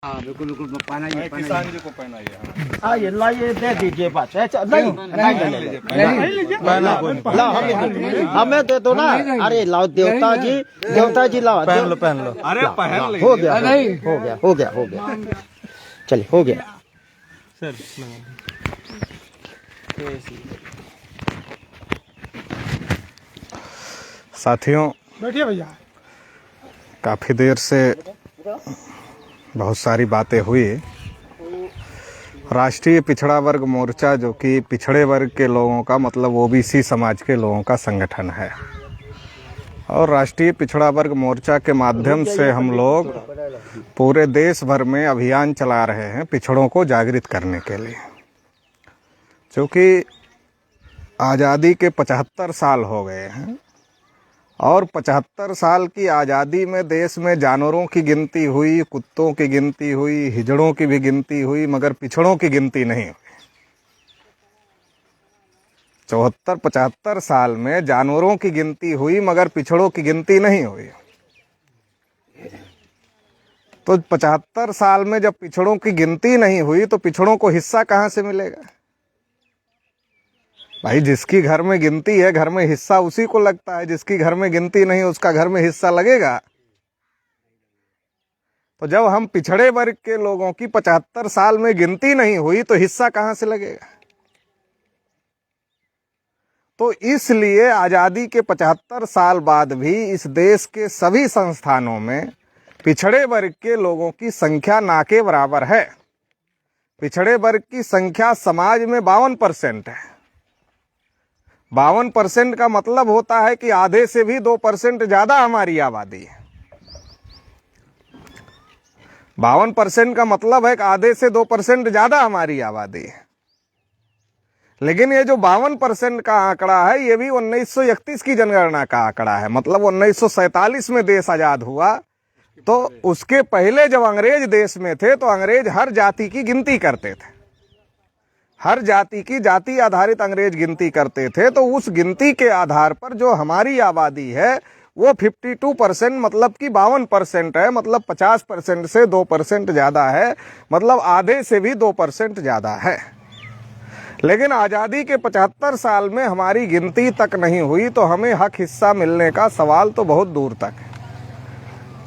हाँ बिल्कुल बिल्कुल पहनाइए किसान जी को पहनाइए। हाँ ये लाइए दे दीजिए बस। अच्छा नहीं हमें दे दो ना। अरे लाओ देवता जी लाओ। पहन लो। अरे पहन लीजिए। हो गया हो गया चलिए हो गया सर। साथियों बैठिए भैया। काफ़ी देर से बहुत सारी बातें हुई। राष्ट्रीय पिछड़ा वर्ग मोर्चा जो कि पिछड़े वर्ग के लोगों का मतलब ओबीसी समाज के लोगों का संगठन है, और राष्ट्रीय पिछड़ा वर्ग मोर्चा के माध्यम से हम लोग पूरे देश भर में अभियान चला रहे हैं पिछड़ों को जागृत करने के लिए। क्योंकि आज़ादी के 75 साल हो गए हैं और 75 साल की आज़ादी में देश में जानवरों की गिनती हुई, कुत्तों की गिनती हुई, हिजड़ों की भी गिनती हुई, मगर पिछड़ों की गिनती नहीं हुई। 74-75 साल में जानवरों की गिनती हुई मगर पिछड़ों की गिनती नहीं हुई। तो 75 साल में जब पिछड़ों की गिनती नहीं हुई तो पिछड़ों को हिस्सा कहाँ से मिलेगा? भाई जिसकी घर में गिनती है घर में हिस्सा उसी को लगता है, जिसकी घर में गिनती नहीं उसका घर में हिस्सा लगेगा? तो जब हम पिछड़े वर्ग के लोगों की 75 साल में गिनती नहीं हुई तो हिस्सा कहां से लगेगा? तो इसलिए आजादी के 75 साल बाद भी इस देश के सभी संस्थानों में पिछड़े वर्ग के लोगों की संख्या ना के बराबर है। पिछड़े वर्ग की संख्या समाज में 52% है। 52% का मतलब होता है कि आधे से भी 2% ज्यादा हमारी आबादी है। 52% का मतलब है कि आधे से 2% ज्यादा हमारी आबादी है। लेकिन ये जो 52% का आंकड़ा है ये भी 1931 की जनगणना का आंकड़ा है। मतलब 1947 में देश आजाद हुआ, तो उसके पहले जब अंग्रेज देश में थे तो अंग्रेज हर जाति की गिनती करते थे। हर जाति की जाति आधारित अंग्रेज गिनती करते थे। तो उस गिनती के आधार पर जो हमारी आबादी है वो 52% मतलब कि 52% है। मतलब 50% से 2% ज्यादा है, मतलब आधे से भी 2% ज्यादा है। लेकिन आज़ादी के 75 साल में हमारी गिनती तक नहीं हुई तो हमें हक हिस्सा मिलने का सवाल तो बहुत दूर तक है।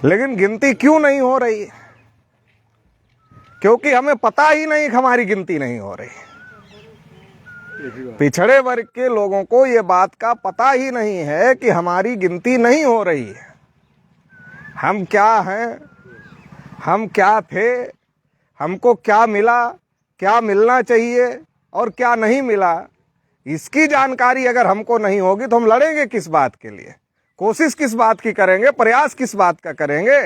लेकिन गिनती क्यों नहीं हो रही? क्योंकि हमें पता ही नहीं कि हमारी गिनती नहीं हो रही। पिछड़े वर्ग के लोगों को ये बात का पता ही नहीं है कि हमारी गिनती नहीं हो रही है। हम क्या हैं, हम क्या थे, हमको क्या मिला, क्या मिलना चाहिए और क्या नहीं मिला, इसकी जानकारी अगर हमको नहीं होगी तो हम लड़ेंगे किस बात के लिए? कोशिश किस बात की करेंगे? प्रयास किस बात का करेंगे?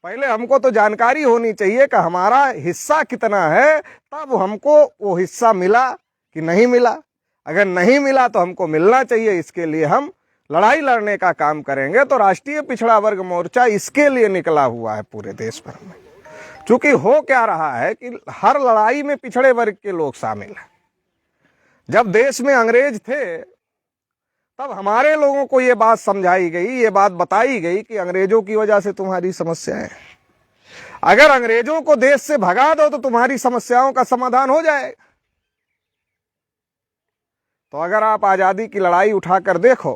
पहले हमको तो जानकारी होनी चाहिए कि हमारा हिस्सा कितना है, तब हमको वो हिस्सा मिला कि नहीं मिला। अगर नहीं मिला तो हमको मिलना चाहिए। इसके लिए हम लड़ाई लड़ने का काम करेंगे। तो राष्ट्रीय पिछड़ा वर्ग मोर्चा इसके लिए निकला हुआ है पूरे देश भर में। क्योंकि हो क्या रहा है कि हर लड़ाई में पिछड़े वर्ग के लोग शामिल हैं। जब देश में अंग्रेज थे तब हमारे लोगों को ये बात समझाई गई, ये बात बताई गई कि अंग्रेजों की वजह से तुम्हारी समस्याएं, अगर अंग्रेजों को देश से भगा दो तो तुम्हारी समस्याओं का समाधान हो जाएगा। तो अगर आप आजादी की लड़ाई उठाकर देखो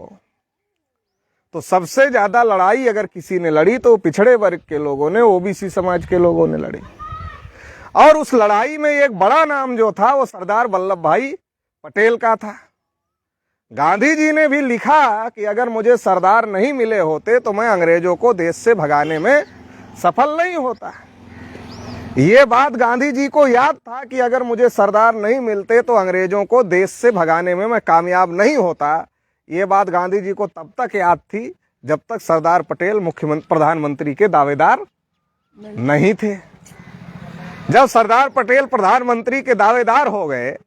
तो सबसे ज्यादा लड़ाई अगर किसी ने लड़ी तो पिछड़े वर्ग के लोगों ने, ओबीसी समाज के लोगों ने लड़ी। और उस लड़ाई में एक बड़ा नाम जो था वो सरदार वल्लभ भाई पटेल का था। गांधी जी ने भी लिखा कि अगर मुझे सरदार नहीं मिले होते तो मैं अंग्रेजों को देश से भगाने में सफल नहीं होता। ये बात गांधी जी को याद था कि अगर मुझे सरदार नहीं मिलते तो अंग्रेजों को देश से भगाने में मैं कामयाब नहीं होता। ये बात गांधी जी को तब तक याद थी जब तक सरदार पटेल मुख्यमंत्री प्रधानमंत्री के दावेदार नहीं थे। जब सरदार पटेल प्रधानमंत्री के दावेदार हो गए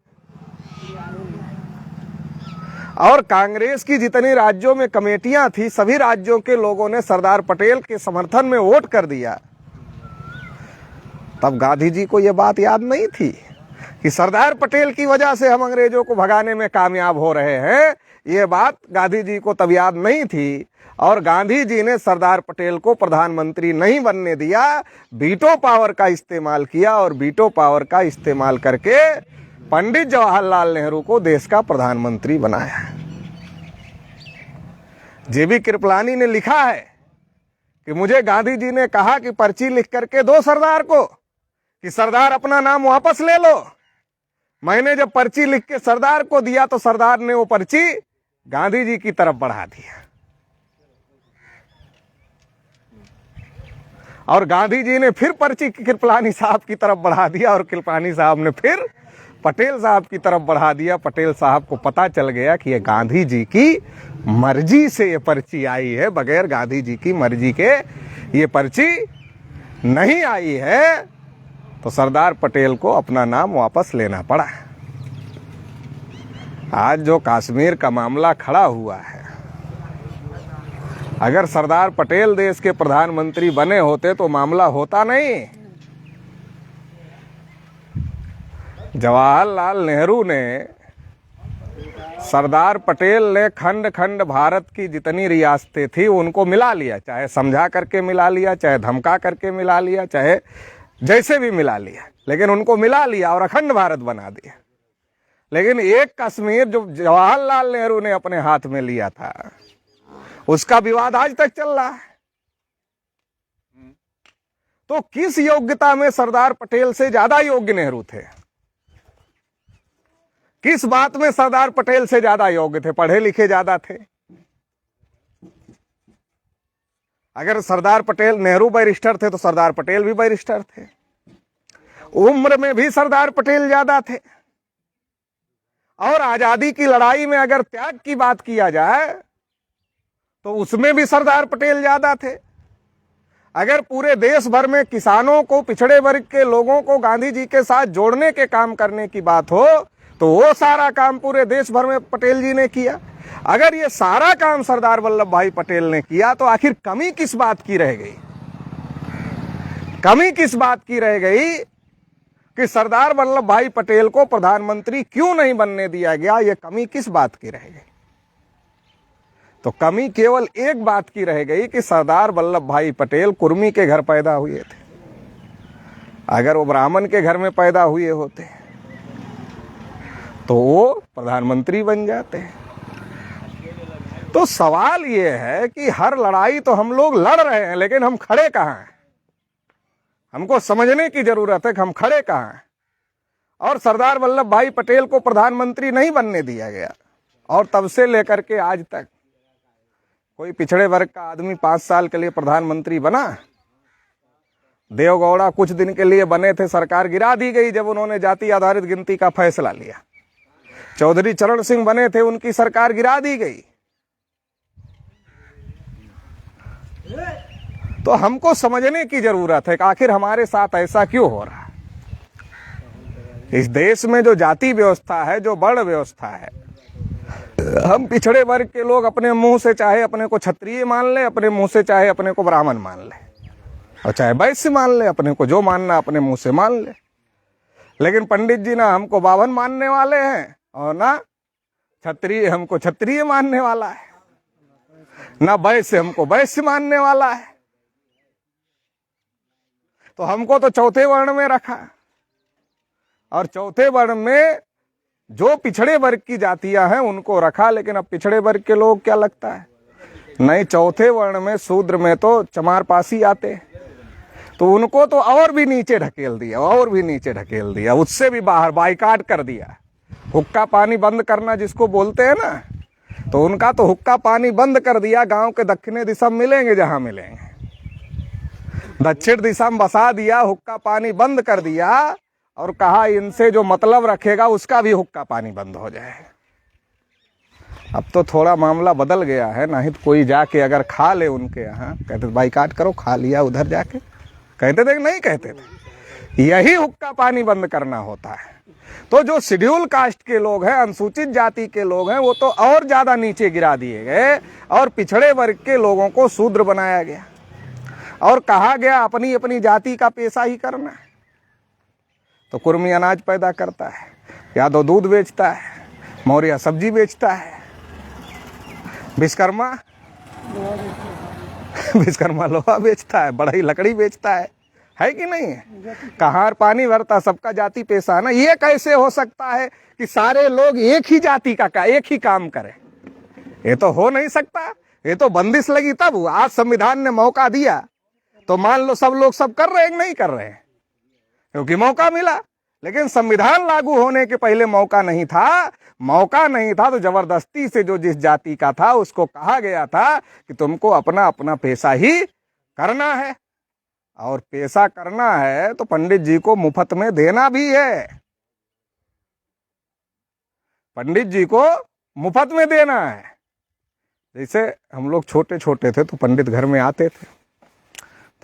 और कांग्रेस की जितनी राज्यों में कमेटियां थी सभी राज्यों के लोगों ने सरदार पटेल के समर्थन में वोट कर दिया, तब गांधी जी को यह बात याद नहीं थी कि सरदार पटेल की वजह से हम अंग्रेजों को भगाने में कामयाब हो रहे हैं, ये बात गांधी जी को तब याद नहीं थी। और गांधी जी ने सरदार पटेल को प्रधानमंत्री नहीं बनने दिया, वीटो पावर का इस्तेमाल किया और वीटो पावर का इस्तेमाल करके पंडित जवाहरलाल नेहरू को देश का प्रधानमंत्री बनाया। जेबी कृपलानी ने लिखा है कि मुझे गांधी जी ने कहा कि पर्ची लिख करके दो सरदार को कि सरदार अपना नाम वापस ले लो। मैंने जब पर्ची लिख के सरदार को दिया तो सरदार ने वो पर्ची गांधी जी की तरफ बढ़ा दिया और गांधी जी ने फिर पर्ची कृपलानी साहब की तरफ बढ़ा दिया और कृपलानी साहब ने फिर पटेल साहब की तरफ बढ़ा दिया। पटेल साहब को पता चल गया कि ये गांधी जी की मर्जी से ये पर्ची आई है, बगैर गांधी जी की मर्जी के ये पर्ची नहीं आई है। तो सरदार पटेल को अपना नाम वापस लेना पड़ा। आज जो कश्मीर का मामला खड़ा हुआ है, अगर सरदार पटेल देश के प्रधानमंत्री बने होते तो मामला होता नहीं। जवाहरलाल नेहरू ने, सरदार पटेल ने खंड खंड भारत की जितनी रियासतें थी उनको मिला लिया, चाहे समझा करके मिला लिया, चाहे धमका करके मिला लिया, चाहे जैसे भी मिला लिया, लेकिन उनको मिला लिया और अखंड भारत बना दिया। लेकिन एक कश्मीर जो जवाहरलाल नेहरू ने अपने हाथ में लिया था, उसका विवाद आज तक चल रहा है। तो किस योग्यता में सरदार पटेल से ज्यादा योग्य नेहरू थे? किस बात में सरदार पटेल से ज्यादा योग्य थे? पढ़े लिखे ज्यादा थे। अगर सरदार पटेल, नेहरू बैरिस्टर थे तो सरदार पटेल भी बैरिस्टर थे। उम्र में भी सरदार पटेल ज्यादा थे। और आजादी की लड़ाई में अगर त्याग की बात किया जाए तो उसमें भी सरदार पटेल ज्यादा थे। अगर पूरे देश भर में किसानों को, पिछड़े वर्ग के लोगों को गांधी जी के साथ जोड़ने के काम करने की बात हो तो वो सारा काम पूरे देश भर में पटेल जी ने किया। अगर ये सारा काम सरदार वल्लभ भाई पटेल ने किया तो आखिर कमी किस बात की रह गई? कमी किस बात की रह गई कि सरदार वल्लभ भाई पटेल को प्रधानमंत्री क्यों नहीं बनने दिया गया? ये कमी किस बात की रह गई? तो कमी केवल एक बात की रह गई कि सरदार वल्लभ भाई पटेल कुर्मी के घर पैदा हुए थे। अगर वो ब्राह्मण के घर में पैदा हुए होते तो वो प्रधानमंत्री बन जाते। तो सवाल ये है कि हर लड़ाई तो हम लोग लड़ रहे हैं, लेकिन हम खड़े कहाँ हैं? हमको समझने की जरूरत है कि हम खड़े कहाँ हैं। और सरदार वल्लभ भाई पटेल को प्रधानमंत्री नहीं बनने दिया गया और तब से लेकर के आज तक कोई पिछड़े वर्ग का आदमी 5 साल के लिए प्रधानमंत्री बना? देवगौड़ा कुछ दिन के लिए बने थे, सरकार गिरा दी गई जब उन्होंने जाति आधारित गिनती का फैसला लिया। चौधरी चरण सिंह बने थे, उनकी सरकार गिरा दी गई। तो हमको समझने की जरूरत है कि आखिर हमारे साथ ऐसा क्यों हो रहा है। इस देश में जो जाति व्यवस्था है, जो वर्ण व्यवस्था है, हम पिछड़े वर्ग के लोग अपने मुंह से चाहे अपने को क्षत्रिय मान ले, अपने मुंह से चाहे अपने को ब्राह्मण मान ले, और चाहे वैश्य मान ले, अपने को जो मानना अपने मुंह से मान ले। लेकिन पंडित जी ना हमको बावन मानने वाले हैं और ना क्षत्रिय हमको क्षत्रिय मानने वाला है, ना वैश्य हमको वैश्य मानने वाला है। तो हमको तो चौथे वर्ण में रखा, और चौथे वर्ण में जो पिछड़े वर्ग की जातियां हैं उनको रखा। लेकिन अब पिछड़े वर्ग के लोग क्या लगता है, नहीं, चौथे वर्ण में शूद्र में तो चमार पासी आते, तो उनको तो और भी नीचे ढकेल दिया, और भी नीचे ढकेल दिया, उससे भी बाहर बाइकाट कर दिया। हुक्का पानी बंद करना जिसको बोलते हैं ना, तो उनका तो हुक्का पानी बंद कर दिया। गांव के दक्षिणी दिशा में मिलेंगे, जहां मिलेंगे, दक्षिण दिशा में बसा दिया, हुक्का पानी बंद कर दिया और कहा इनसे जो मतलब रखेगा उसका भी हुक्का पानी बंद हो जाए। अब तो थोड़ा मामला बदल गया है, नहीं तो कोई जाके अगर खा ले उनके यहाँ, कहते बाइकाट करो, खा लिया उधर जाके, कहते थे कि नहीं कहते थे? यही हुक्का पानी बंद करना होता है। तो जो शेड्यूल कास्ट के लोग हैं, अनुसूचित जाति के लोग हैं, वो तो और ज्यादा नीचे गिरा दिए गए और पिछड़े वर्ग के लोगों को शूद्र बनाया गया और कहा गया अपनी अपनी जाति का पेशा ही करना है। तो कुर्मी अनाज पैदा करता है, यादव दूध बेचता है, मौर्य सब्जी बेचता है, विश्वकर्मा लोहा बेचता है, बढ़ई लकड़ी बेचता है कि नहीं है? कहार पानी भरता, सबका जाति पेशा है ना। ये कैसे हो सकता है कि सारे लोग एक ही जाति का एक ही काम करें? ये तो हो नहीं सकता। ये तो बंदिश लगी तब हुआ। आज संविधान ने मौका दिया तो मान लो सब लोग सब कर रहे हैं कि नहीं कर रहे हैं, क्योंकि मौका मिला। लेकिन संविधान लागू होने के पहले मौका नहीं था। मौका नहीं था तो जबरदस्ती से जो जिस जाति का था उसको कहा गया था कि तुमको अपना अपना पेशा ही करना है, और पेशा करना है तो पंडित जी को मुफ्त में देना भी है। पंडित जी को मुफ्त में देना है। जैसे हम लोग छोटे छोटे थे तो पंडित घर में आते थे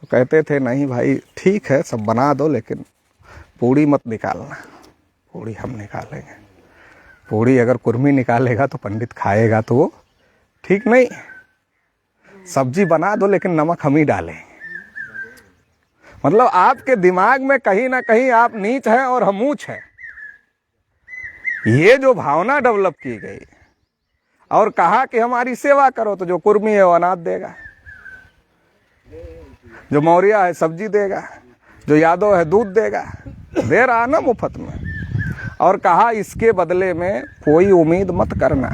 तो कहते थे नहीं भाई ठीक है सब बना दो, लेकिन पूड़ी मत निकालना, पूड़ी हम निकालेंगे। पूड़ी अगर कुर्मी निकालेगा तो पंडित खाएगा तो वो ठीक नहीं। सब्जी बना दो लेकिन नमक हम ही डालेंगे। मतलब आपके दिमाग में कहीं ना कहीं आप नीच हैं और हम ऊंच हैं। ये जो भावना डेवलप की गई और कहा कि हमारी सेवा करो, तो जो कुर्मी है वो अनाज देगा, जो मौर्य है सब्जी देगा, जो यादव है दूध देगा, दे रहा ना मुफ्त में। और कहा इसके बदले में कोई उम्मीद मत करना,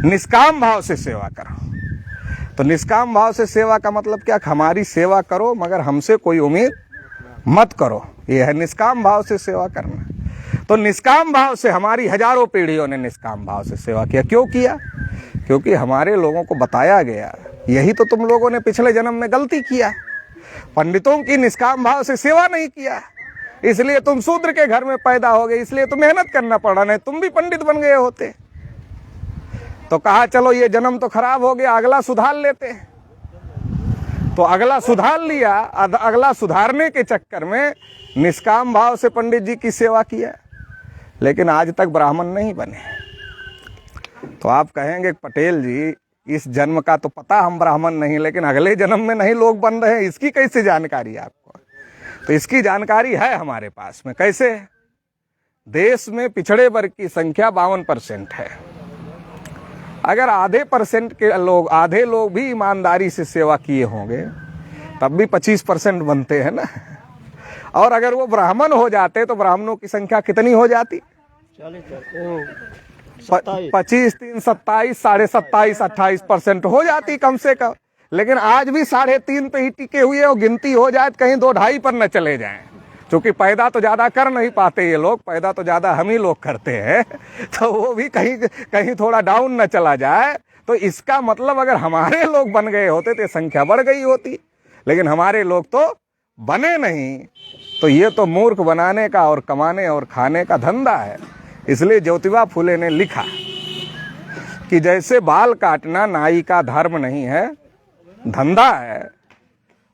निष्काम भाव से सेवा करो। तो निष्काम भाव से सेवा का मतलब क्या? हमारी सेवा करो मगर हमसे कोई उम्मीद मत करो। यह है निष्काम भाव से सेवा करना। तो निष्काम भाव से हमारी हजारों पीढ़ियों ने निष्काम भाव से सेवा किया। क्यों किया? क्योंकि हमारे लोगों को बताया गया, यही तो तुम लोगों ने पिछले जन्म में गलती किया, पंडितों की निष्काम भाव से सेवा नहीं किया, इसलिए तुम शूद्र के घर में पैदा हो गए, इसलिए तो मेहनत करना पड़ा, नहीं तुम भी पंडित बन गए होते। तो कहा चलो ये जन्म तो खराब हो गया, अगला सुधार लेते। तो अगला सुधार लिया। अगला सुधारने के चक्कर में निष्काम भाव से पंडित जी की सेवा किया, लेकिन आज तक ब्राह्मण नहीं बने। तो आप कहेंगे पटेल जी इस जन्म का तो पता हम ब्राह्मण नहीं, लेकिन अगले जन्म में नहीं लोग बन रहे हैं, इसकी कैसे जानकारी आपको? तो इसकी जानकारी है हमारे पास में। कैसे? देश में पिछड़े वर्ग की संख्या 52% है। अगर आधे लोग भी ईमानदारी से सेवा किए होंगे तब भी 25% बनते हैं ना। और अगर वो ब्राह्मण हो जाते तो ब्राह्मणों की संख्या कितनी हो जाती? 25, 3, 27, 27.5, 28% हो जाती कम से कम। लेकिन आज भी 3.5 पे ही टिके हुए और गिनती हो जाए कहीं 2-2.5 पर न चले जाएं, क्योंकि पैदा तो ज्यादा कर नहीं पाते ये लोग, पैदा तो ज्यादा हम ही लोग करते हैं। तो वो भी कहीं थोड़ा डाउन न चला जाए। तो इसका मतलब अगर हमारे लोग बन गए होते तो संख्या बढ़ गई होती, लेकिन हमारे लोग तो बने नहीं। तो ये तो मूर्ख बनाने का और कमाने और खाने का धंधा है। इसलिए ज्योतिबा फुले ने लिखा कि जैसे बाल काटना नाई का धर्म नहीं है, धंधा है,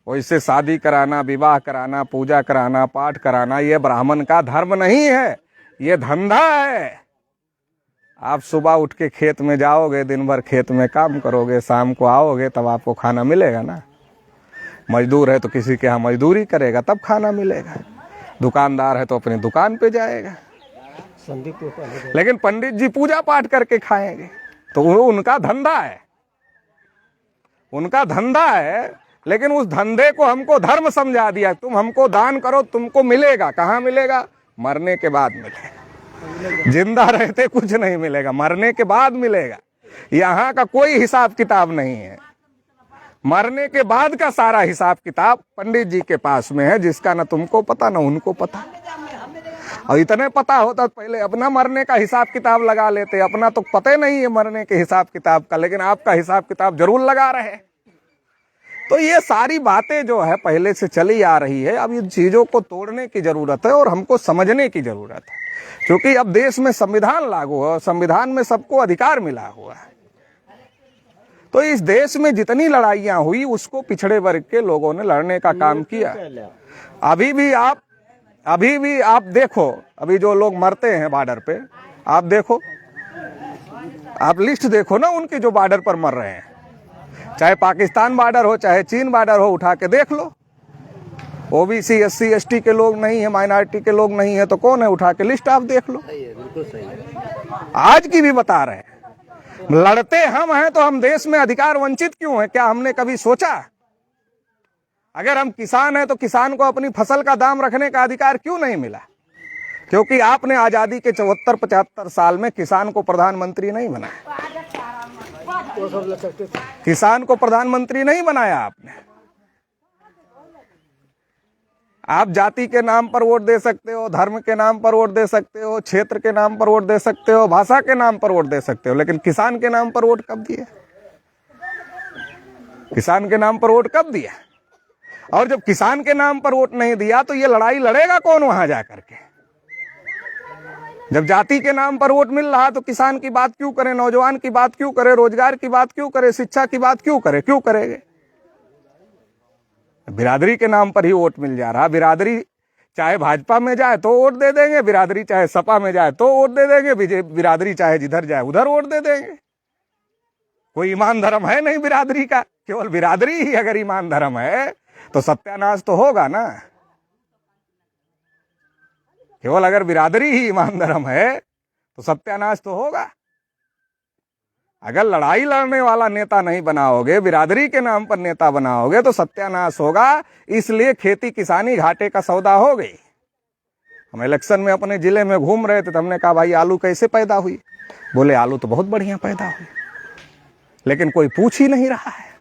वैसे शादी कराना, विवाह कराना, पूजा कराना, पाठ कराना ये ब्राह्मण का धर्म नहीं है, ये धंधा है। आप सुबह उठ के खेत में जाओगे, दिन भर खेत में काम करोगे, शाम को आओगे तब आपको खाना मिलेगा ना। मजदूर है तो किसी के यहाँ मजदूरी करेगा तब खाना मिलेगा, दुकानदार है तो अपनी दुकान पे जाएगा। लेकिन पंडित जी पूजा पाठ करके खाएंगे, तो वो उनका धंधा है, उनका धंधा है। लेकिन उस धंधे को हमको धर्म समझा दिया। तुम हमको दान करो, तुमको मिलेगा। कहाँ मिलेगा? मरने के बाद मिलेगा। जिंदा रहते कुछ नहीं मिलेगा, मरने के बाद मिलेगा। यहाँ का कोई हिसाब किताब नहीं है। मरने के बाद का सारा हिसाब किताब पंडित जी के पास में है, जिसका ना तुमको पता ना उनको पता। और इतने पता होता तो पहले अपना मरने का हिसाब किताब लगा लेते। अपना तो पता नहीं है मरने के हिसाब किताब का, लेकिन आपका हिसाब किताब जरूर लगा रहे। तो ये सारी बातें जो है पहले से चली आ रही है। अब इन चीजों को तोड़ने की जरूरत है और हमको समझने की जरूरत है, क्योंकि अब देश में संविधान लागू है और संविधान में सबको अधिकार मिला हुआ है। तो इस देश में जितनी लड़ाइयां हुई उसको पिछड़े वर्ग के लोगों ने लड़ने का काम किया। अभी भी आप देखो, अभी जो लोग मरते हैं बॉर्डर पे, आप देखो, आप लिस्ट देखो ना उनकी जो बॉर्डर पर मर रहे हैं, चाहे पाकिस्तान बॉर्डर हो चाहे चीन बॉर्डर हो, उठा के देख लो। ओबीसी एससी एसटी के लोग नहीं है, माइनॉरिटी के लोग नहीं है, तो कौन है? उठा के लिस्ट आप देख लो। आज की भी बता रहे हैं, लड़ते हम हैं तो हम देश में अधिकार वंचित क्यों हैं? क्या हमने कभी सोचा? अगर हम किसान हैं तो किसान को अपनी फसल का दाम रखने का अधिकार क्यों नहीं मिला? क्योंकि आपने आजादी के 74-75 साल में किसान को प्रधानमंत्री नहीं बनाया। किसान को प्रधानमंत्री नहीं बनाया आपने। आप जाति के नाम पर वोट दे सकते हो, धर्म के नाम पर वोट दे सकते हो, क्षेत्र के नाम पर वोट दे सकते हो, भाषा के नाम पर वोट दे सकते हो, लेकिन किसान के नाम पर वोट कब दिया? किसान के नाम पर वोट कब दिया? और जब किसान के नाम पर वोट नहीं दिया तो ये लड़ाई लड़ेगा कौन वहां जाकर के? जब जाति के नाम पर वोट मिल रहा तो किसान की बात क्यों करे, नौजवान की बात क्यों करे, रोजगार की बात क्यों करे, शिक्षा की बात क्यों करे? क्यों करेंगे? बिरादरी के नाम पर ही वोट मिल जा रहा। बिरादरी चाहे भाजपा में जाए तो वोट दे देंगे, बिरादरी चाहे सपा में जाए तो वोट दे देंगे, बिरादरी चाहे जिधर जाए उधर वोट दे देंगे। कोई ईमान धर्म है नहीं बिरादरी का। केवल बिरादरी ही अगर ईमान धर्म है तो सत्यानाश तो होगा ना। केवल अगर बिरादरी ही ईमान धर्म है तो सत्यानाश तो होगा। अगर लड़ाई लड़ने वाला नेता नहीं बनाओगे, बिरादरी के नाम पर नेता बनाओगे तो सत्यानाश होगा। इसलिए खेती किसानी घाटे का सौदा हो गई। हम इलेक्शन में अपने जिले में घूम रहे थे तो हमने कहा भाई आलू कैसे पैदा हुई? बोले आलू तो बहुत बढ़िया पैदा हुई, लेकिन कोई पूछ ही नहीं रहा है।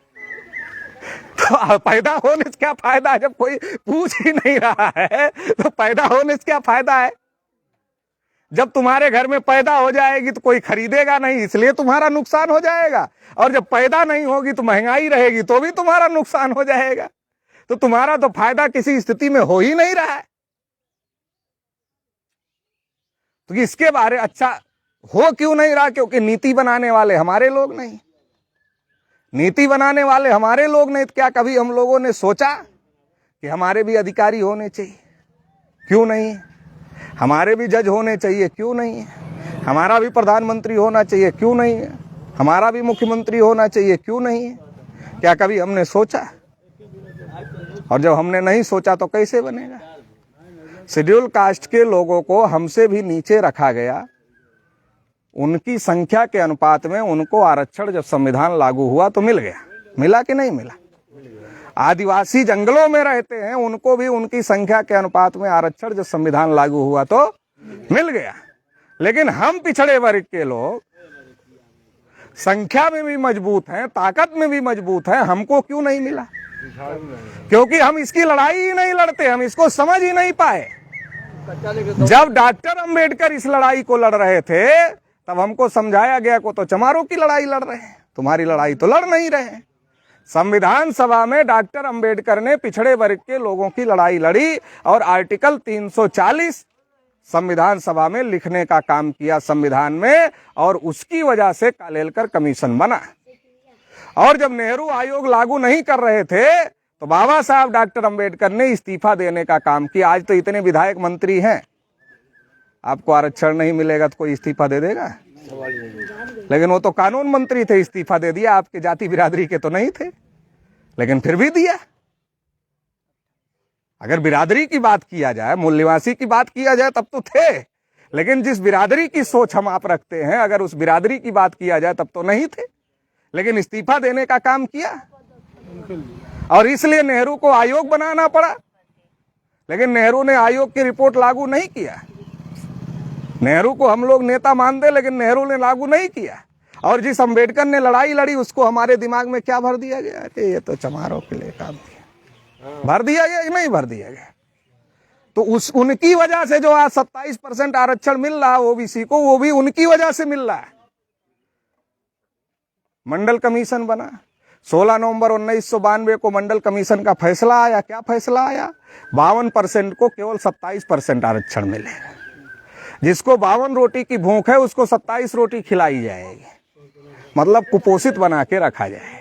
तो पैदा होने से क्या फायदा है? जब कोई पूछ ही नहीं रहा है तो पैदा होने से क्या फायदा है? जब तुम्हारे घर में पैदा हो जाएगी तो कोई खरीदेगा नहीं, इसलिए तुम्हारा नुकसान हो जाएगा। और जब पैदा नहीं होगी तो महंगाई रहेगी तो भी तुम्हारा नुकसान हो जाएगा। तो तुम्हारा तो फायदा किसी स्थिति में हो ही नहीं रहा है। तो इसके बारे अच्छा हो क्यों नहीं रहा? क्योंकि नीति बनाने वाले हमारे लोग नहीं। नीति बनाने वाले हमारे लोग नहीं। तो क्या कभी हम लोगों ने सोचा कि हमारे भी अधिकारी होने चाहिए? क्यों नहीं? हमारे भी जज होने चाहिए? क्यों नहीं है? हमारा भी प्रधानमंत्री होना चाहिए? क्यों नहीं है? हमारा भी मुख्यमंत्री होना चाहिए? क्यों नहीं है? क्या कभी हमने सोचा? और जब हमने नहीं सोचा तो कैसे बनेगा? शेड्यूल कास्ट के लोगों को हमसे भी नीचे रखा गया। उनकी संख्या के अनुपात में उनको आरक्षण जब संविधान लागू हुआ तो मिल गया। मिला कि नहीं मिला? आदिवासी जंगलों में रहते हैं, उनको भी उनकी संख्या के अनुपात में आरक्षण जब संविधान लागू हुआ तो मिल गया। लेकिन हम पिछड़े वर्ग के लोग संख्या में भी मजबूत हैं, ताकत में भी मजबूत हैं, हमको क्यों नहीं मिला? क्योंकि हम इसकी लड़ाई ही नहीं लड़ते, हम इसको समझ ही नहीं पाए। जब डॉक्टर अंबेडकर इस लड़ाई को लड़ रहे थे तब हमको समझाया गया को तो चमारों की लड़ाई लड़ रहे हैं, तुम्हारी लड़ाई तो लड़ नहीं रहे हैं। संविधान सभा में डॉक्टर अंबेडकर ने पिछड़े वर्ग के लोगों की लड़ाई लड़ी और आर्टिकल 340 संविधान सभा में लिखने का काम किया संविधान में, और उसकी वजह से कालेलकर कमीशन बना। और जब नेहरू आयोग लागू नहीं कर रहे थे तो बाबा साहब डॉक्टर अंबेडकर ने इस्तीफा देने का काम किया। आज तो इतने विधायक मंत्री हैं, आपको आरक्षण नहीं मिलेगा तो कोई इस्तीफा दे देगा? लेकिन वो तो कानून मंत्री थे, इस्तीफा दे दिया। आपके जाति बिरादरी के तो नहीं थे, लेकिन फिर भी दिया। अगर बिरादरी की बात किया जाए, मूल निवासी की बात किया जाए तब तो थे, लेकिन जिस बिरादरी की सोच हम आप रखते हैं, अगर उस बिरादरी की बात किया जाए तब तो नहीं थे, लेकिन इस्तीफा देने का काम किया। और इसलिए नेहरू को आयोग बनाना पड़ा। लेकिन नेहरू ने आयोग की रिपोर्ट लागू नहीं किया। नेहरू को हम लोग नेता मानते, लेकिन नेहरू ने लागू नहीं किया। और जिस अंबेडकर ने लड़ाई लड़ी उसको हमारे दिमाग में क्या भर दिया गया कि ये तो चमारों के लिए काम किया। भर दिया गया कि नहीं भर दिया गया? तो उनकी वजह से जो आज 27% आरक्षण मिल रहा है ओबीसी को, वो भी उनकी वजह से मिल रहा है। मंडल कमीशन बना 16 नवंबर 1992 को मंडल कमीशन का फैसला आया। क्या फैसला आया? 52% को केवल 27% आरक्षण मिलेगा। जिसको 52 रोटी की भूख है उसको 27 रोटी खिलाई जाएगी, मतलब कुपोषित बना के रखा जाएगा।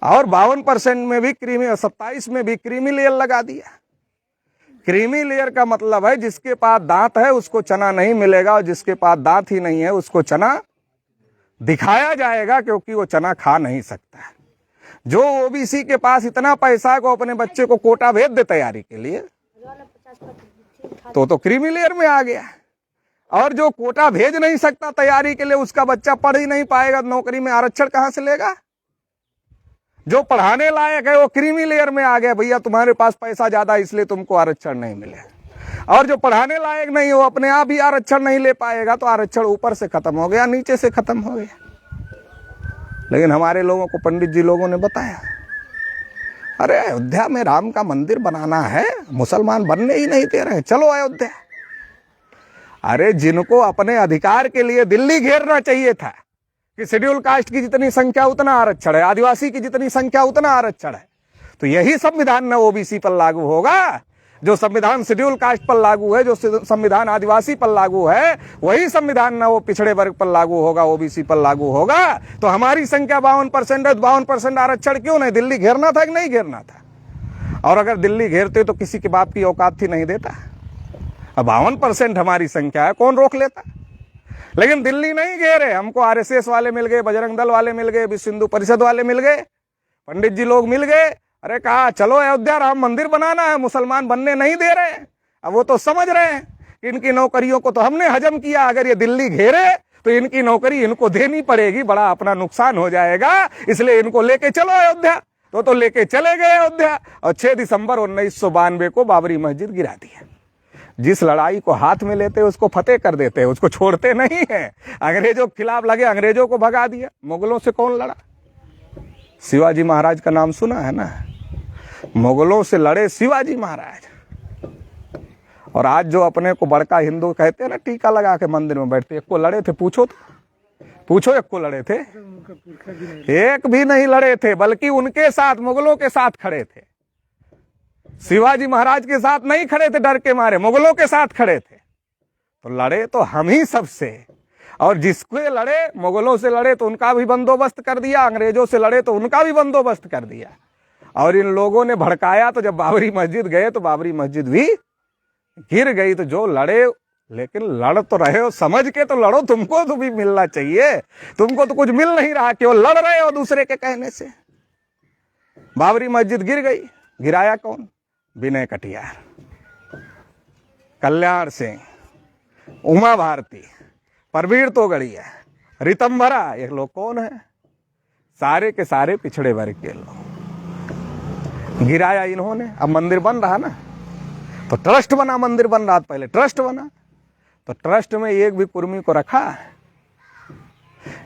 और 52% में भी क्रीमी, 27 में भी क्रीमी लेयर लगा दिया। क्रीमी लेयर का मतलब है जिसके पास दांत है उसको चना नहीं मिलेगा, और जिसके पास दांत ही नहीं है उसको चना दिखाया जाएगा, क्योंकि वो चना खा नहीं सकता है। जो ओबीसी के पास इतना पैसा है को अपने बच्चे को कोटा भेज दे तैयारी के लिए तो क्रीमी लेयर में आ गया। और जो कोटा भेज नहीं सकता तैयारी के लिए, उसका बच्चा पढ़ ही नहीं पाएगा, नौकरी में आरक्षण कहां से लेगा? जो पढ़ाने लायक है वो क्रीमी लेयर में आ गया, भैया तुम्हारे पास पैसा ज्यादा इसलिए तुमको आरक्षण नहीं मिले। और जो पढ़ाने लायक नहीं हो अपने आप ही आरक्षण नहीं ले पाएगा, तो आरक्षण ऊपर से खत्म हो गया, नीचे से खत्म हो गया। लेकिन हमारे लोगों को पंडित जी लोगों ने बताया, अरे अयोध्या में राम का मंदिर बनाना है, मुसलमान बनने ही नहीं दे रहे, चलो अयोध्या। अरे जिनको अपने अधिकार के लिए दिल्ली घेरना चाहिए था कि शेड्यूल कास्ट की जितनी संख्या उतना आरक्षण है, आदिवासी की जितनी संख्या उतना आरक्षण है, तो यही संविधान न ओबीसी पर लागू होगा। जो संविधान शेड्यूल कास्ट पर लागू है, जो संविधान आदिवासी पर लागू है, वही संविधान न वो पिछड़े वर्ग पर लागू होगा, ओबीसी पर लागू होगा। तो हमारी संख्या 52% है, 52% आरक्षण क्यों नहीं? दिल्ली घेरना था कि नहीं घेरना था? और अगर दिल्ली घेरते तो किसी के बाप की औकात थी नहीं देता। अब 52% हमारी संख्या है, कौन रोक लेता? लेकिन दिल्ली नहीं घेरे, हमको आरएसएस वाले मिल गए, बजरंग दल वाले मिल गए, विश्व हिंदू परिषद वाले मिल गए, पंडित जी लोग मिल गए। अरे कहा चलो अयोध्या राम मंदिर बनाना है, मुसलमान बनने नहीं दे रहे। अब वो तो समझ रहे हैं कि इनकी नौकरियों को तो हमने हजम किया, अगर ये दिल्ली घेरे तो इनकी नौकरी इनको देनी पड़ेगी, बड़ा अपना नुकसान हो जाएगा, इसलिए इनको लेके चलो अयोध्या। तो लेके चले गए अयोध्या और 6 दिसंबर 1992 को बाबरी मस्जिद गिरा दिया। जिस लड़ाई को हाथ में लेते उसको फतेह कर देते, उसको छोड़ते नहीं है। अंग्रेजों के खिलाफ लगे, अंग्रेजों को भगा दिया। मुगलों से कौन लड़ा? शिवाजी महाराज का नाम सुना है ना? मुगलों से लड़े शिवाजी महाराज। और आज जो अपने को बड़का हिंदू कहते हैं ना, टीका लगा के मंदिर में बैठते, एक को लड़े थे? पूछो तो, पूछो एक को लड़े थे? एक भी नहीं लड़े थे, बल्कि उनके साथ, मुगलों के साथ खड़े थे। शिवाजी महाराज के साथ नहीं खड़े थे डर के मारे, मुगलों के साथ खड़े थे। तो लड़े तो हम ही सबसे। और जिसके लड़े, मुगलों से लड़े तो उनका भी बंदोबस्त कर दिया, अंग्रेजों से लड़े तो उनका भी बंदोबस्त कर दिया। और इन लोगों ने भड़काया, तो जब बाबरी मस्जिद गए तो बाबरी मस्जिद भी गिर गई। तो जो लड़े, लेकिन लड़ तो रहे हो, समझ के तो लड़ो, तुमको तो भी मिलना चाहिए। तुमको तो कुछ मिल नहीं रहा, केवल लड़ रहे हो दूसरे के कहने से। बाबरी मस्जिद गिर गई। गिराया कौन? विनय कटियार, कल्याण सिंह, उमा भारती, परवीर तोगड़िया, रितंभरा, ये लोग कौन है? सारे के सारे पिछड़े वर्ग के लोग। गिराया इन्होंने। अब मंदिर बन रहा ना, तो ट्रस्ट बना, मंदिर बन रहा, पहले ट्रस्ट बना। तो ट्रस्ट में एक भी कुर्मी को रखा,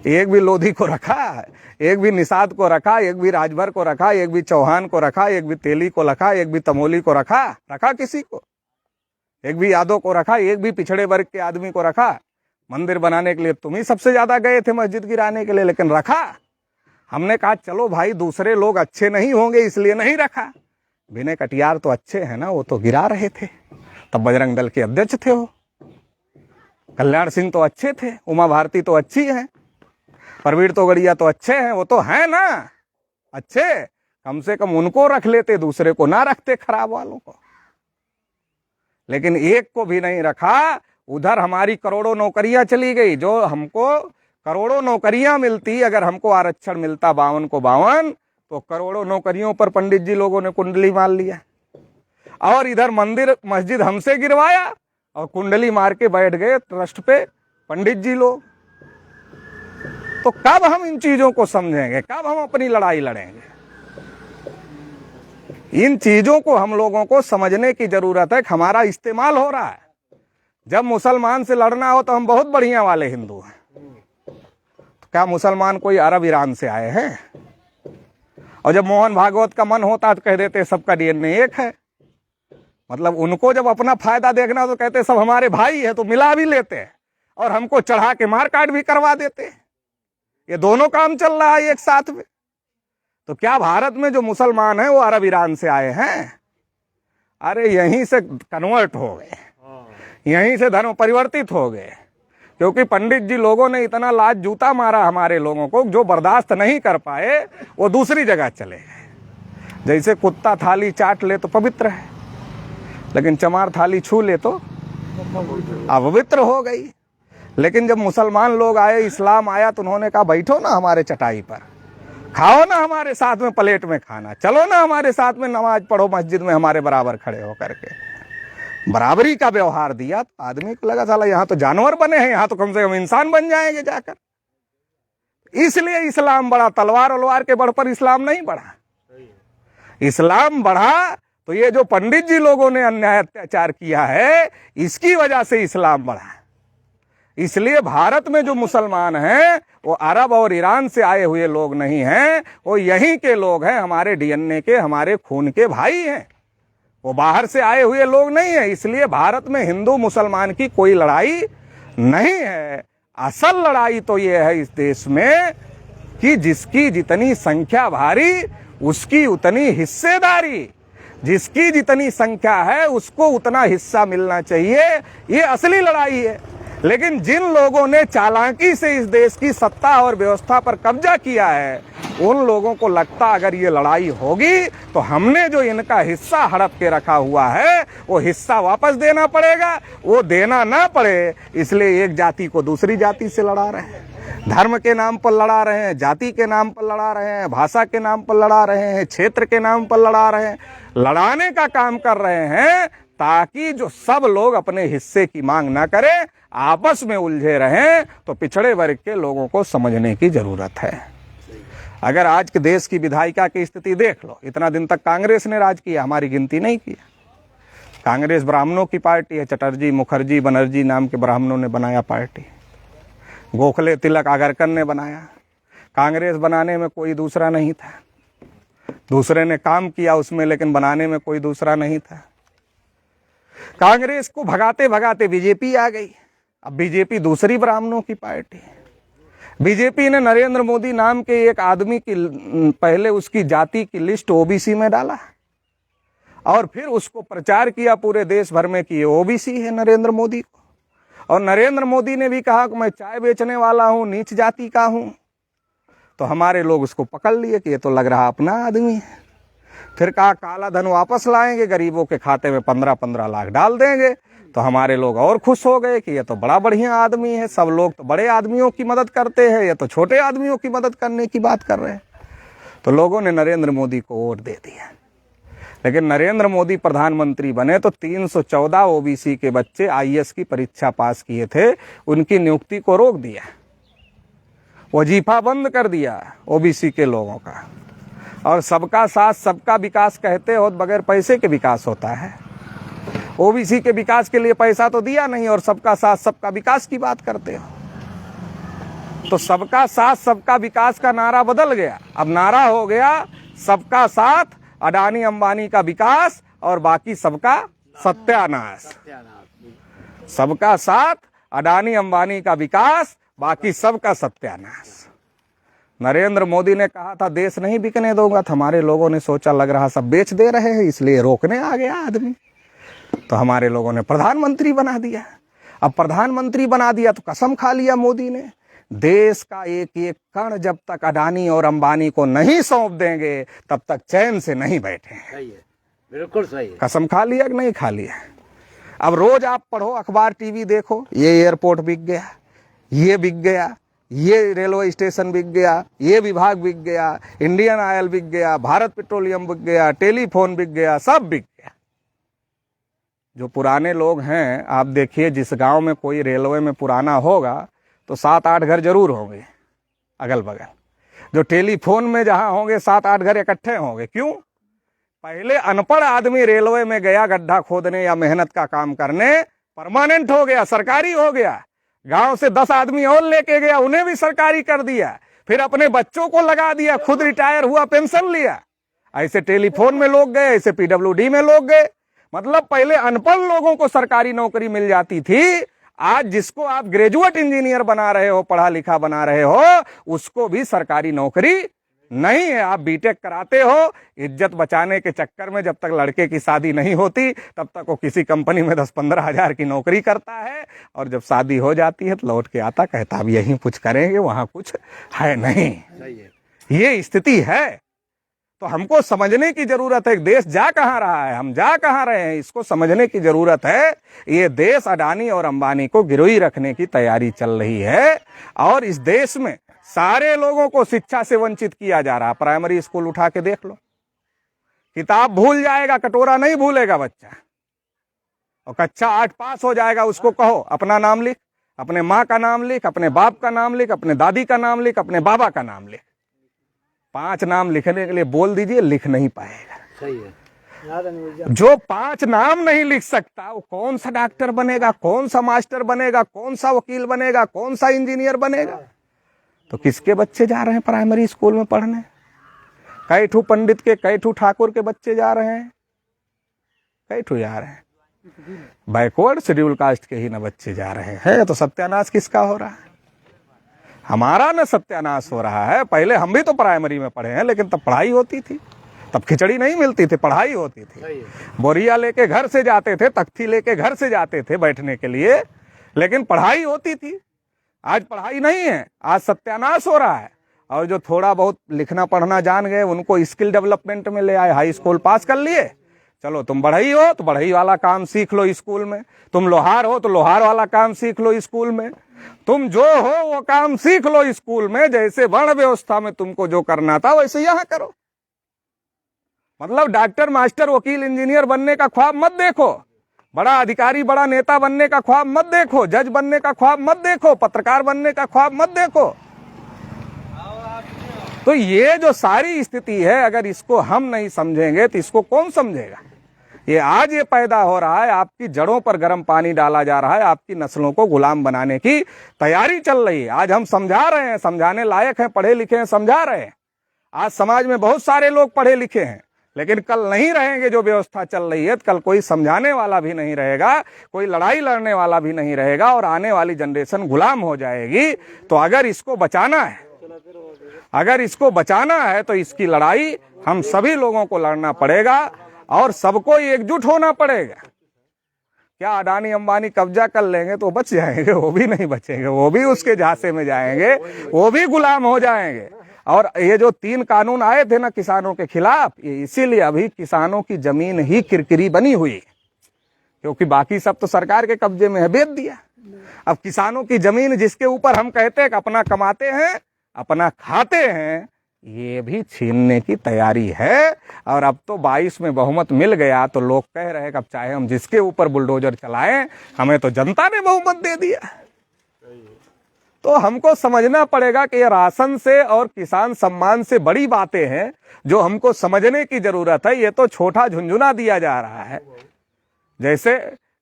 एक भी लोधी को रखा, एक भी निषाद को रखा, एक भी राजभर को रखा, एक भी चौहान को रखा, एक भी तेली को रखा, एक भी तमोली को रखा? रखा किसी को? एक भी यादव को रखा, एक भी पिछड़े वर्ग के आदमी को रखा? मंदिर बनाने के लिए तुम ही सबसे ज्यादा गए थे मस्जिद गिराने के लिए, लेकिन रखा? हमने कहा चलो भाई दूसरे लोग अच्छे नहीं होंगे इसलिए नहीं रखा। विनय कटियार तो अच्छे हैं ना, वो तो गिरा रहे थे, तब बजरंग दल के अध्यक्ष थे वो। कल्याण सिंह तो अच्छे थे, उमा भारती तो अच्छी है, परवीर तोगड़िया तो अच्छे हैं, वो तो है ना अच्छे। कम से कम उनको रख लेते, दूसरे को ना रखते, खराब वालों को। लेकिन एक को भी नहीं रखा। उधर हमारी करोड़ों नौकरियां चली गई। जो हमको करोड़ों नौकरियां मिलती, अगर हमको आरक्षण मिलता 52 को 52, तो करोड़ों नौकरियों पर पंडित जी लोगों ने कुंडली मार लिया। और इधर मंदिर मस्जिद हमसे गिरवाया और कुंडली मार के बैठ गए ट्रस्ट पे पंडित जी लोग। तो कब हम इन चीजों को समझेंगे? कब हम अपनी लड़ाई लड़ेंगे? इन चीजों को हम लोगों को समझने की जरूरत है कि हमारा इस्तेमाल हो रहा है। जब मुसलमान से लड़ना हो तो हम बहुत बढ़िया वाले हिंदू हैं। तो क्या मुसलमान कोई अरब ईरान से आए हैं? और जब मोहन भागवत का मन होता तो कह देते सबका डीएनए एक है। मतलब उनको जब अपना फायदा देखना तो कहते सब हमारे भाई है, तो मिला भी लेते और हमको चढ़ा के मार काट भी करवा देते। ये दोनों काम चल रहा है एक साथ में। तो क्या भारत में जो मुसलमान हैं वो अरब ईरान से आए हैं? अरे यहीं से कन्वर्ट हो गए, यहीं से धर्म परिवर्तित हो गए। क्योंकि पंडित जी लोगों ने इतना लात जूता मारा हमारे लोगों को, जो बर्दाश्त नहीं कर पाए वो दूसरी जगह चले गए। जैसे कुत्ता थाली चाट ले तो पवित्र है, लेकिन चमार थाली छू ले तो अपवित्र हो गई। लेकिन जब मुसलमान लोग आए, इस्लाम आया, तो उन्होंने कहा बैठो ना हमारे चटाई पर, खाओ ना हमारे साथ में प्लेट में खाना, चलो ना हमारे साथ में नमाज पढ़ो मस्जिद में हमारे बराबर खड़े होकर के। बराबरी का व्यवहार दिया तो आदमी को लगा साला यहाँ तो जानवर बने हैं, यहाँ तो कम से कम इंसान बन जाएंगे जाकर। इसलिए इस्लाम बढ़ा, तलवार उलवार के बड़ पर इस्लाम नहीं बढ़ा। इस्लाम बढ़ा तो ये जो पंडित जी लोगों ने अन्याय अत्याचार किया है इसकी वजह से इस्लाम बढ़ा। इसलिए भारत में जो मुसलमान हैं वो अरब और ईरान से आए हुए लोग नहीं हैं, वो यहीं के लोग हैं, हमारे डीएनए के, हमारे खून के भाई हैं, वो बाहर से आए हुए लोग नहीं हैं। इसलिए भारत में हिंदू मुसलमान की कोई लड़ाई नहीं है। असल लड़ाई तो ये है इस देश में कि जिसकी जितनी संख्या भारी उसकी उतनी हिस्सेदारी, जिसकी जितनी संख्या है उसको उतना हिस्सा मिलना चाहिए, ये असली लड़ाई है। लेकिन जिन लोगों ने चालाकी से इस देश की सत्ता और व्यवस्था पर कब्जा किया है उन लोगों को लगता अगर ये लड़ाई होगी तो हमने जो इनका हिस्सा हड़प के रखा हुआ है वो हिस्सा वापस देना पड़ेगा। वो देना ना पड़े इसलिए एक जाति को दूसरी जाति से लड़ा रहे हैं, धर्म के नाम पर लड़ा रहे हैं, जाति के नाम पर लड़ा रहे हैं, भाषा के नाम पर लड़ा रहे हैं, क्षेत्र के नाम पर लड़ा रहे हैं। लड़ाने का काम कर रहे हैं ताकि जो सब लोग अपने हिस्से की मांग ना करें, आपस में उलझे रहें। तो पिछड़े वर्ग के लोगों को समझने की जरूरत है। अगर आज के देश की विधायिका की स्थिति देख लो, इतना दिन तक कांग्रेस ने राज किया, हमारी गिनती नहीं किया। कांग्रेस ब्राह्मणों की पार्टी है, चटर्जी, मुखर्जी, बनर्जी नाम के ब्राह्मणों ने बनाया पार्टी, गोखले, तिलक, आगरकर ने बनाया। कांग्रेस बनाने में कोई दूसरा नहीं था, दूसरे ने काम किया उसमें, लेकिन बनाने में कोई दूसरा नहीं था। कांग्रेस को भगाते भगाते बीजेपी आ गई। अब बीजेपी दूसरी ब्राह्मणों की पार्टी है। बीजेपी ने नरेंद्र मोदी नाम के एक आदमी की पहले उसकी जाति की लिस्ट ओबीसी में डाला और फिर उसको प्रचार किया पूरे देश भर में कि ये ओबीसी है नरेंद्र मोदी को। और नरेंद्र मोदी ने भी कहा कि मैं चाय बेचने वाला हूं, नीच जाति का हूं। तो हमारे लोग उसको पकड़ लिए कि ये तो लग रहा अपना आदमी है। फिर कहा काला धन वापस लाएंगे, गरीबों के खाते में 15-15 लाख डाल देंगे। तो हमारे लोग और खुश हो गए कि ये तो बड़ा बढ़िया आदमी है, सब लोग तो बड़े आदमियों की मदद करते हैं, ये तो छोटे आदमियों की मदद करने की बात कर रहे हैं। तो लोगों ने नरेंद्र मोदी को वोट दे दिया। लेकिन नरेंद्र मोदी प्रधानमंत्री बने तो 314 ओबीसी के बच्चे आईएएस की परीक्षा पास किए थे, उनकी नियुक्ति को रोक दिया, वजीफा बंद कर दिया ओबीसी के लोगों का। और सबका साथ सबका विकास कहते हो, बगैर पैसे के विकास होता है। ओबीसी के विकास के लिए पैसा तो दिया नहीं और सबका साथ सबका विकास की बात करते हो। तो सबका साथ सबका विकास का नारा बदल गया। अब नारा हो गया सबका साथ, अडानी अंबानी का विकास और बाकी सबका सत्यानाश। सबका साथ, अडानी अंबानी का विकास, बाकी सबका सत्यानाश। नरेंद्र मोदी ने कहा था देश नहीं बिकने दूंगा, तो हमारे लोगों ने सोचा लग रहा सब बेच दे रहे हैं इसलिए रोकने आ गया आदमी। तो हमारे लोगों ने प्रधानमंत्री बना दिया। अब प्रधानमंत्री बना दिया तो कसम खा लिया मोदी ने, देश का एक एक कण जब तक अडानी और अंबानी को नहीं सौंप देंगे तब तक चैन से नहीं बैठेंगे। सही है, बिल्कुल सही है। कसम खा लिया कि नहीं खा लिया? अब रोज आप पढ़ो, अखबार, टीवी देखो, ये एयरपोर्ट बिक गया, ये बिक गया, ये रेलवे स्टेशन बिक गया, ये विभाग बिक गया, इंडियन ऑयल बिक गया, भारत पेट्रोलियम बिक गया, टेलीफोन बिक गया, सब बिक गया। जो पुराने लोग हैं आप देखिए, जिस गांव में कोई रेलवे में पुराना होगा तो 7-8 घर जरूर होंगे अगल बगल। जो टेलीफोन में जहां होंगे 7-8 घर इकट्ठे होंगे। क्यों? पहले अनपढ़ आदमी रेलवे में गया गड्ढा खोदने या मेहनत का काम करने, परमानेंट हो गया, सरकारी हो गया। गांव से 10 आदमी और लेके गया, उन्हें भी सरकारी कर दिया। फिर अपने बच्चों को लगा दिया, खुद रिटायर हुआ, पेंशन लिया। ऐसे टेलीफोन में लोग गए, ऐसे पीडब्ल्यूडी में लोग गए। मतलब पहले अनपढ़ लोगों को सरकारी नौकरी मिल जाती थी। आज जिसको आप ग्रेजुएट इंजीनियर बना रहे हो, पढ़ा लिखा बना रहे हो, उसको भी सरकारी नौकरी नहीं है। आप बीटेक कराते हो इज्जत बचाने के चक्कर में, जब तक लड़के की शादी नहीं होती तब तक वो किसी कंपनी में 10-15 हजार की नौकरी करता है, और जब शादी हो जाती है तो लौट के आता, कहता अब यहीं कुछ करेंगे, वहां कुछ है नहीं। ये स्थिति है। तो हमको समझने की जरूरत है देश जा कहां रहा है, हम जा कहां रहे हैं, इसको समझने की जरूरत है। ये देश अडानी और अंबानी को गिरोही रखने की तैयारी चल रही है। और इस देश में सारे लोगों को शिक्षा से वंचित किया जा रहा। प्राइमरी स्कूल उठा के देख लो, किताब भूल जाएगा, कटोरा नहीं भूलेगा बच्चा। और कक्षा 8 पास हो जाएगा, उसको कहो अपना नाम लिख, अपने माँ का नाम लिख, अपने बाप का नाम लिख, अपने दादी का नाम लिख, अपने बाबा का नाम लिख। 5 नाम लिखने के लिए बोल दीजिए, लिख नहीं पाएगा। सही है। जो 5 नाम नहीं लिख सकता वो कौन सा डॉक्टर बनेगा, कौन सा मास्टर बनेगा, कौन सा वकील बनेगा, कौन सा इंजीनियर बनेगा। तो किसके बच्चे जा रहे हैं प्राइमरी स्कूल में पढ़ने? कई ठू पंडित के, कई ठू ठाकुर के बच्चे जा रहे हैं, कई ठू जा रहे हैं। बैकवर्ड शेड्यूल कास्ट के ही ना बच्चे जा रहे हैं। तो सत्यानाश किसका हो रहा है? हमारा ना सत्यानाश हो रहा है। पहले हम भी तो प्राइमरी में पढ़े हैं, लेकिन तब पढ़ाई होती थी, तब खिचड़ी नहीं मिलती थी, पढ़ाई होती थी। बोरिया लेके घर से जाते थे, तख्ती लेके घर से जाते थे बैठने के लिए, लेकिन पढ़ाई होती थी। आज पढ़ाई नहीं है, आज सत्यानाश हो रहा है। और जो थोड़ा बहुत लिखना पढ़ना जान गए उनको स्किल डेवलपमेंट में ले आए। हाई स्कूल पास कर लिए, चलो तुम बढ़ई हो तो बढ़ई वाला काम सीख लो स्कूल में, तुम लोहार हो तो लोहार वाला काम सीख लो स्कूल में, तुम जो हो वो काम सीख लो स्कूल में। जैसे वर्ण व्यवस्था में तुमको जो करना था वैसे यहाँ करो। मतलब डॉक्टर, मास्टर, वकील, इंजीनियर बनने का ख्वाब मत देखो, बड़ा अधिकारी, बड़ा नेता बनने का ख्वाब मत देखो, जज बनने का ख्वाब मत देखो, पत्रकार बनने का ख्वाब मत देखो। तो ये जो सारी स्थिति है, अगर इसको हम नहीं समझेंगे तो इसको कौन समझेगा? ये आज ये पैदा हो रहा है, आपकी जड़ों पर गर्म पानी डाला जा रहा है, आपकी नस्लों को गुलाम बनाने की तैयारी चल रही है। आज हम समझा रहे हैं, समझाने लायक हैं, पढ़े लिखे हैं, समझा रहे हैं। आज समाज में बहुत सारे लोग पढ़े लिखे हैं, लेकिन कल नहीं रहेंगे। जो व्यवस्था चल रही है, कल कोई समझाने वाला भी नहीं रहेगा, कोई लड़ाई लड़ने वाला भी नहीं रहेगा, और आने वाली जनरेशन गुलाम हो जाएगी। तो अगर इसको बचाना है, अगर इसको बचाना है तो इसकी लड़ाई हम सभी लोगों को लड़ना पड़ेगा और सबको एकजुट होना पड़ेगा। क्या अडानी अंबानी कब्जा कर लेंगे तो बच जाएंगे? वो भी नहीं बचेंगे, वो भी उसके झांसे में जाएंगे, वो भी गुलाम हो जाएंगे। और ये जो 3 कानून आए थे ना किसानों के खिलाफ, ये इसीलिए अभी किसानों की जमीन ही किरकिरी बनी हुई, क्योंकि बाकी सब तो सरकार के कब्जे में है, बेच दिया। अब किसानों की जमीन जिसके ऊपर हम कहते हैं कि अपना कमाते हैं, अपना खाते हैं, ये भी छीनने की तैयारी है। और अब तो 22 में बहुमत मिल गया तो लोग कह रहे हैं कि अब चाहे हम जिसके ऊपर बुलडोजर चलाएं, हमें तो जनता ने बहुमत दे दिया। तो हमको समझना पड़ेगा कि ये राशन से और किसान सम्मान से बड़ी बातें हैं जो हमको समझने की जरूरत है। ये तो छोटा झुंझुना दिया जा रहा है। जैसे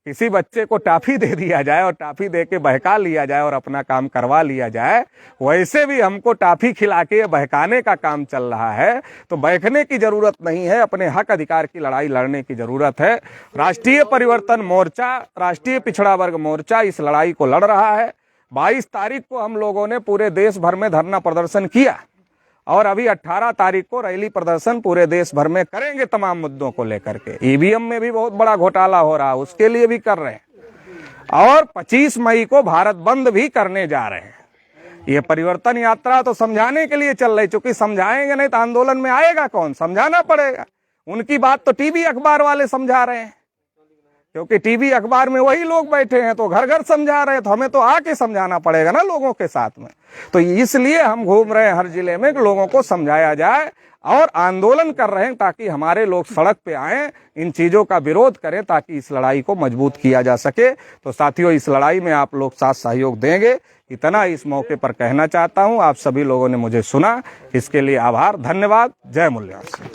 किसी बच्चे को टाफी दे दिया जाए और टाफी दे के बहका लिया जाए और अपना काम करवा लिया जाए, वैसे भी हमको टाफी खिला के बहकाने का काम चल रहा है। तो बहकने की जरूरत नहीं है, अपने हक अधिकार की लड़ाई लड़ने की जरूरत है। राष्ट्रीय परिवर्तन मोर्चा, राष्ट्रीय पिछड़ा वर्ग मोर्चा इस लड़ाई को लड़ रहा है। 22 तारीख को हम लोगों ने पूरे देश भर में धरना प्रदर्शन किया और अभी 18 तारीख को रैली प्रदर्शन पूरे देश भर में करेंगे तमाम मुद्दों को लेकर के। ईवीएम में भी बहुत बड़ा घोटाला हो रहा है, उसके लिए भी कर रहे हैं। और 25 मई को भारत बंद भी करने जा रहे हैं। ये परिवर्तन यात्रा तो समझाने के लिए चल रही, क्योंकि समझाएंगे नहीं तो आंदोलन में आएगा कौन? समझाना पड़ेगा। उनकी बात तो टीवी अखबार वाले समझा रहे हैं, क्योंकि टीवी अखबार में वही लोग बैठे हैं तो घर घर समझा रहे हैं। तो हमें तो आके समझाना पड़ेगा ना लोगों के साथ में। तो इसलिए हम घूम रहे हैं हर जिले में कि लोगों को समझाया जाए और आंदोलन कर रहे हैं ताकि हमारे लोग सड़क पे आएं, इन चीजों का विरोध करें ताकि इस लड़ाई को मजबूत किया जा सके। तो साथियों, इस लड़ाई में आप लोग साथ सहयोग देंगे, इतना इस मौके पर कहना चाहता हूं। आप सभी लोगों ने मुझे सुना, इसके लिए आभार, धन्यवाद। जय मूल्यावान।